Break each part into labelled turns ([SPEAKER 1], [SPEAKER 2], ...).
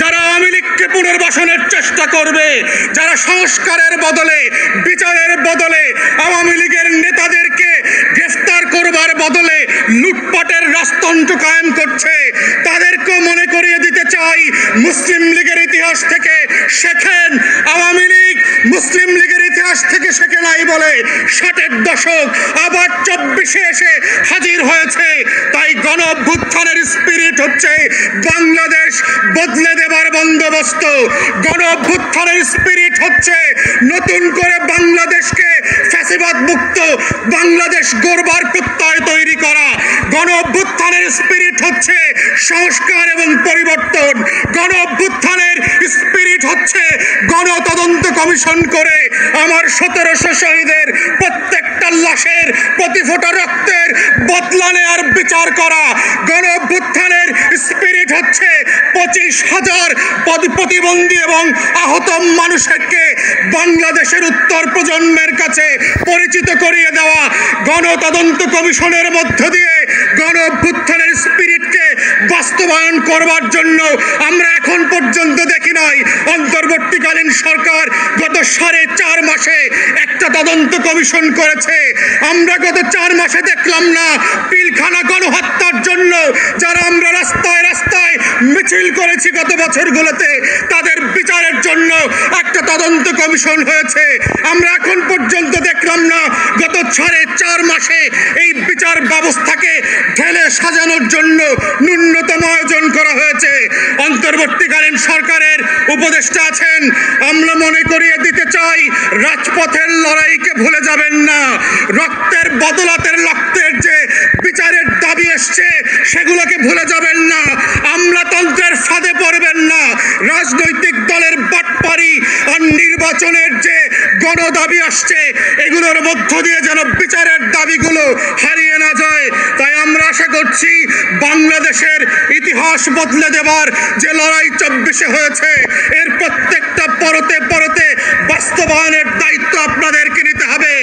[SPEAKER 1] যারা আওয়ামী লীগকে পুনর্বাসনের চেষ্টা করবে, যারা সংস্কারের বদলে, বিচারের বদলে আওয়ামী লীগের নেতাদেরকে গ্রেফতার করবার বদলে লুটপাটের রাজতন্ত্র কায়েম করছে, তাদেরকেও মনে করিয়ে দিতে চাই, মুসলিম লীগের ইতিহাস থেকে শেখেন। আওয়ামী লীগ মুসলিম লীগের ইতিহাস থেকে শেখে নাই বলে 60-এর দশক আবার 24-এ এসে হাজির হয়েছে। তাই গণ অভ্যুত্থানের স্পিরিট হচ্ছে বাংলাদেশ বদলে দেবার বন্দোবস্ত। গণ অভ্যুত্থানের স্পিরিট হচ্ছে নতুন করে বাংলাদেশকে ফ্যাসিবাদ মুক্ত বাংলাদেশ গড়বার প্রত্যয় তৈরি করা। গণ অভ্যুত্থানের স্পিরিট হচ্ছে সংস্কার এবং পরিবর্তন। গণ অভ্যুত্থানের স্পিরিট হচ্ছে গণতদন্ত কমিশন করে আমার 1700 শহীদের প্রত্যেকটা লাশের প্রতি ফোঁটা রক্তের বদলা নেওয়ার বিচার করা। গণ অভ্যুত্থানের স্পিরিট হচ্ছে 25,000 প্রতিবন্ধী এবং আহত মানুষকে বাংলাদেশের উত্তর প্রজন্মের কাছে পরিচিত করিয়ে দেওয়া। গণতদন্ত কমিশনের মধ্য দিয়ে গণ অভ্যুত্থানের স্পিরিটকে বাস্তবায়ন করবার জন্য আমরা এখন পর্যন্ত দেখি নাই অন্তর্বর্তীকালীন সরকার গত 4.5 মাসে একটা তদন্ত কমিশন করেছে। আমরা গত 4 মাসে দেখলাম না পিলখানা গণহত্যার জন্য যারা আমরা রাস্তায় রাস্তায় মিছিল করেছি গত বছরগুলোতে, তাদের বিচারের জন্য একটা তদন্ত কমিশন হয়েছে। আমরা এখন পর্যন্ত দেখলাম না গত 4.5 মাসে এই বিচার ব্যবস্থাকে ঢেলে সাজানোর জন্য ন্যূনতম আয়োজন করা হয়েছে। অন্তর্বর্তীকালীন সরকারের উপদেষ্টা আছেন, আমরা মনে করিয়ে দিতে চাই রাজপথের লড়াইকে ভুলে যাবেন না। রক্তের বদলাতের রক্তের যে বিচারের দাবি এসছে সেগুলোকে ভুলে যাবেন না। আমলাতন্ত্রের ফাঁদে পড়বেন না। রাজনৈতিক দলের বাটপারি আর নির্বাচনের যে গণদাবি আসছে এগুলোর মধ্য দিয়ে যেন বিচারের দাবিগুলো হারিয়ে না যায়। তাই আমরা আশা করছি বাংলাদেশের ইতিহাস বদলে দেবার যে লড়াই 24-এ হয়েছে এর প্রত্যেকটা পরতে পরতে বাস্তবায়নের দায়িত্ব আপনাদেরকে নিতে হবে।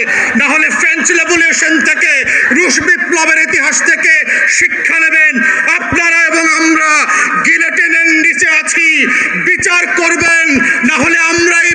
[SPEAKER 1] না হলে ফ্রেঞ্চ রেভলিউশন থেকে, রুশ বিপ্লবের ইতিহাস থেকে শিক্ষা নেবেন। আপনারা এবং আমরা গিলোটিনের নিচে আছি, বিচার করবেন, না হলে আমরাই